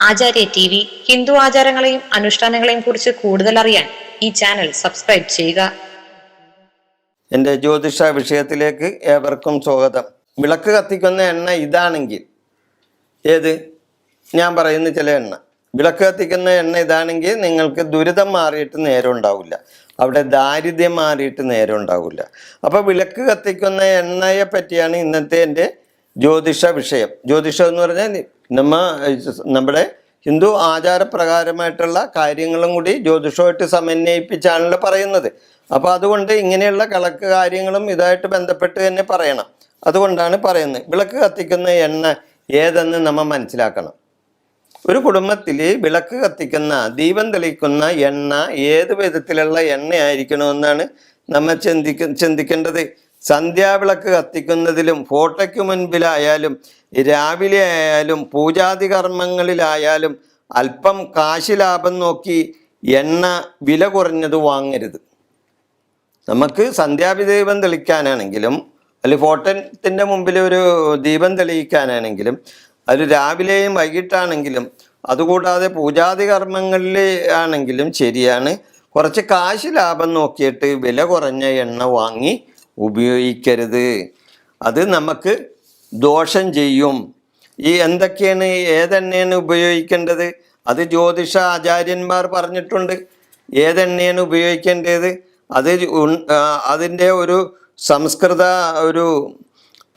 ആചാര്യ T V Hindu ആചാരങ്ങളെയും അനുഷ്ഠാനങ്ങളെയും കുറിച്ച് കൂടുതൽ അറിയാൻ ഈ ചാനൽ സബ്സ്ക്രൈബ് ചെയ്യുക. എൻ്റെ ജ്യോതിഷ വിഷയത്തിലേക്ക് ഏവർക്കും സ്വാഗതം. വിളക്ക് കത്തിക്കുന്ന എണ്ണ ഇതാണെങ്കിൽ, ഏത് ഞാൻ പറയുന്ന ചില എണ്ണ, വിളക്ക് കത്തിക്കുന്ന എണ്ണ ഇതാണെങ്കിൽ നിങ്ങൾക്ക് ദുരിതം മാറിയിട്ട് നേരം ഉണ്ടാവില്ല, അവിടെ ദാരിദ്ര്യം മാറിയിട്ട് നേരം ഉണ്ടാവില്ല. അപ്പോൾ വിളക്ക് കത്തിക്കുന്ന എണ്ണയെ പറ്റിയാണ് ഇന്നത്തെ എൻ്റെ ജ്യോതിഷ വിഷയം. ജ്യോതിഷം എന്ന് പറഞ്ഞാൽ നമ്മുടെ ഹിന്ദു ആചാരപ്രകാരമായിട്ടുള്ള കാര്യങ്ങളും കൂടി ജ്യോതിഷമായിട്ട് സമന്വയിപ്പിച്ചാണല്ലോ പറയുന്നത്. അപ്പോൾ അതുകൊണ്ട് ഇങ്ങനെയുള്ള കണക്ക് കാര്യങ്ങളും ഇതായിട്ട് ബന്ധപ്പെട്ട് തന്നെ പറയണം. അതുകൊണ്ടാണ് പറയുന്നത്. വിളക്ക് കത്തിക്കുന്ന എണ്ണ ഏതെന്ന് നമ്മൾ മനസ്സിലാക്കണം. ഒരു കുടുംബത്തിൽ വിളക്ക് കത്തിക്കുന്ന, ദീപം തെളിയിക്കുന്ന എണ്ണ ഏത് വിധത്തിലുള്ള എണ്ണയായിരിക്കണമെന്നാണ് നമ്മൾ ചിന്തിക്കേണ്ടത്. സന്ധ്യാവിളക്ക് കത്തിക്കുന്നതിലും ഫോട്ടോയ്ക്ക് മുൻപിലായാലും രാവിലെ ആയാലും പൂജാതി കർമ്മങ്ങളിലായാലും അല്പം കാശ് ലാഭം നോക്കി എണ്ണ വില കുറഞ്ഞത് വാങ്ങരുത്. നമുക്ക് സന്ധ്യാഭിദീപം തെളിക്കാനാണെങ്കിലും അല്ലെങ്കിൽ ഫോട്ടോത്തിൻ്റെ മുമ്പിൽ ഒരു ദീപം തെളിയിക്കാനാണെങ്കിലും അത് രാവിലെയും വൈകിട്ടാണെങ്കിലും, അതുകൂടാതെ പൂജാതി കർമ്മങ്ങളിൽ ആണെങ്കിലും ശരിയാണ്, കുറച്ച് കാശ് ലാഭം നോക്കിയിട്ട് വില കുറഞ്ഞ എണ്ണ വാങ്ങി ഉപയോഗിക്കരുത്. അത് നമുക്ക് ദോഷം ചെയ്യും. ഈ എന്തൊക്കെയാണ്, ഏതെണ്ണയാണ് ഉപയോഗിക്കേണ്ടത്, അത് ജ്യോതിഷ ആചാര്യന്മാർ പറഞ്ഞിട്ടുണ്ട്. ഏതെണ്ണയാണ് ഉപയോഗിക്കേണ്ടത്, അതിൻ്റെ ഒരു സംസ്കൃത ഒരു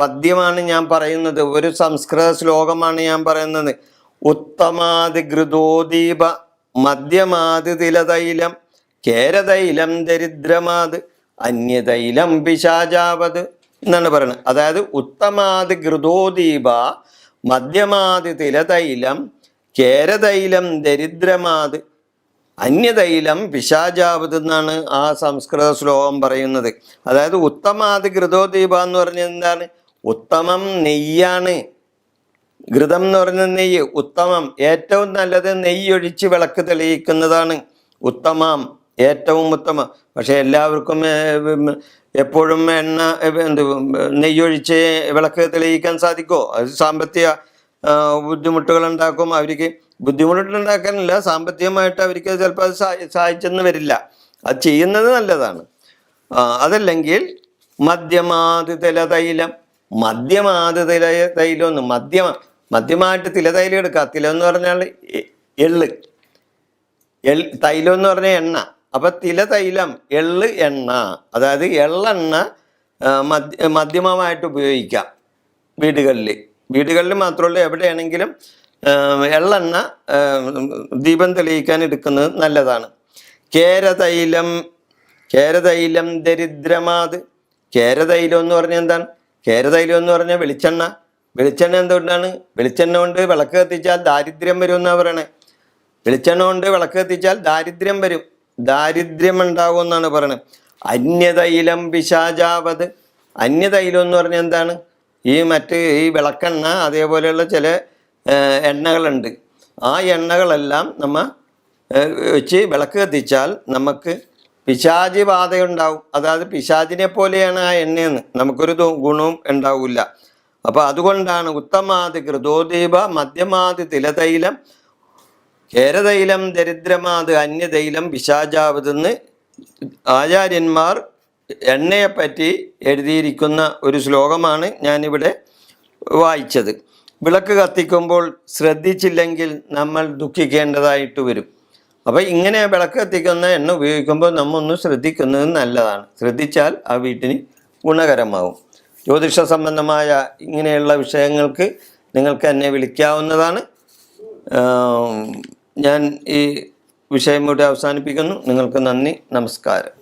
പദ്യമാണ് ഞാൻ പറയുന്നത്, ഒരു സംസ്കൃത ശ്ലോകമാണ് ഞാൻ പറയുന്നത്. ഉത്തമാതി ഘൃതോദീപ മധ്യമാതി തിലതൈലം കേരതൈലം ദരിദ്രമാത് അന്യതൈലം പിശാചാവത് എന്നാണ് പറയുന്നത്. അതായത് ഉത്തമാതി ഘൃതോദീപ മധ്യമാതി തിലതൈലം കേരതൈലം ദരിദ്രമാത് അന്യതൈലം പിശാചാവത് എന്നാണ് ആ സംസ്കൃത ശ്ലോകം പറയുന്നത്. അതായത് ഉത്തമാതി ഘൃതോദീപ എന്ന് പറഞ്ഞാൽ എന്താണ്? ഉത്തമം നെയ്യാണ്. ഘൃതം എന്ന് പറഞ്ഞ നെയ്യ്, ഉത്തമം, ഏറ്റവും നല്ലത് നെയ്യൊഴിച്ച് വിളക്ക് തെളിയിക്കുന്നതാണ് ഉത്തമം, ഏറ്റവും ഉത്തമം. പക്ഷെ എല്ലാവർക്കും എപ്പോഴും നെയ്യൊഴിച്ച് വിളക്ക് തെളിയിക്കാൻ സാധിക്കുമോ? അത് സാമ്പത്തിക ബുദ്ധിമുട്ടുകൾ ഉണ്ടാക്കും. അവർക്ക് ബുദ്ധിമുട്ടുണ്ടാക്കാനില്ല, സാമ്പത്തികമായിട്ട് അവർക്ക് ചിലപ്പോൾ അത് സഹായിച്ചെന്ന് വരില്ല. അത് ചെയ്യുന്നത് നല്ലതാണ്. അതല്ലെങ്കിൽ മധ്യമാതി തിലതൈലം, മധ്യമാതി തൈലം ഒന്ന് മധ്യമായിട്ട് തിലതൈലം എടുക്കുക. തിലം എന്ന് പറഞ്ഞാൽ തൈലം എന്ന് പറഞ്ഞാൽ എണ്ണ. അപ്പൊ തിലതൈലം, എണ്ണ, അതായത് എള്ളെണ്ണ മധ്യമമായിട്ട് ഉപയോഗിക്കാം. വീടുകളിൽ മാത്രമല്ല, എവിടെയാണെങ്കിലും എള്ളെണ്ണ ദീപം തെളിയിക്കാൻ എടുക്കുന്നത് നല്ലതാണ്. കേരതൈലം ദരിദ്രമാത്. കേരതൈലം എന്ന് പറഞ്ഞാൽ എന്താണ്? കേരതൈലം എന്ന് പറഞ്ഞാൽ വെളിച്ചെണ്ണ. എന്തുകൊണ്ടാണ്? വെളിച്ചെണ്ണ കൊണ്ട് വിളക്ക് കത്തിച്ചാൽ ദാരിദ്ര്യം വരും എന്നാണ് പറയണേ. വെളിച്ചെണ്ണ കൊണ്ട് വിളക്ക് കത്തിച്ചാൽ ദാരിദ്ര്യം വരും, ദാരിദ്ര്യം ഉണ്ടാവും എന്നാണ് പറയണത്. അന്യതൈലം പിശാചാവത്. അന്യതൈലം എന്ന് പറഞ്ഞാൽ എന്താണ്? ഈ വിളക്കെണ്ണ അതേപോലെയുള്ള ചില എണ്ണകളുണ്ട്. ആ എണ്ണകളെല്ലാം നമ്മൾ വെച്ച് വിളക്ക് കത്തിച്ചാൽ നമുക്ക് പിശാചി ബാധയുണ്ടാവും. അതായത് പിശാചിനെ പോലെയാണ് ആ എണ്ണയെന്ന്, നമുക്കൊരു ഗുണവും ഉണ്ടാവില്ല. അപ്പോൾ അതുകൊണ്ടാണ് ഉത്തമാതി ഘൃതോദീപ മധ്യമാതി തിലതൈലം കേരതൈലം ദരിദ്രമാത് അന്യതൈലം പിശാചാവതെന്ന് ആചാര്യന്മാർ എണ്ണയെപ്പറ്റി എഴുതിയിരിക്കുന്ന ഒരു ശ്ലോകമാണ് ഞാനിവിടെ വായിച്ചത്. വിളക്ക് കത്തിക്കുമ്പോൾ ശ്രദ്ധിച്ചില്ലെങ്കിൽ നമ്മൾ ദുഃഖിക്കേണ്ടതായിട്ട് വരും. അപ്പോൾ ഇങ്ങനെ വിളക്ക് കത്തിക്കുന്ന എണ്ണ ഉപയോഗിക്കുമ്പോൾ നമ്മൾ ഒന്ന് ശ്രദ്ധിക്കുന്നത് നല്ലതാണ്. ശ്രദ്ധിച്ചാൽ ആ വീട്ടിന് ഗുണകരമാവും. ജ്യോതിഷ സംബന്ധമായ ഇങ്ങനെയുള്ള വിഷയങ്ങൾക്ക് നിങ്ങൾക്ക് എന്നെ വിളിക്കാവുന്നതാണ്. ഞാൻ ഈ വിഷയം ഇവിടെ അവസാനിപ്പിക്കുന്നു. നിങ്ങൾക്ക് നന്ദി, നമസ്കാരം.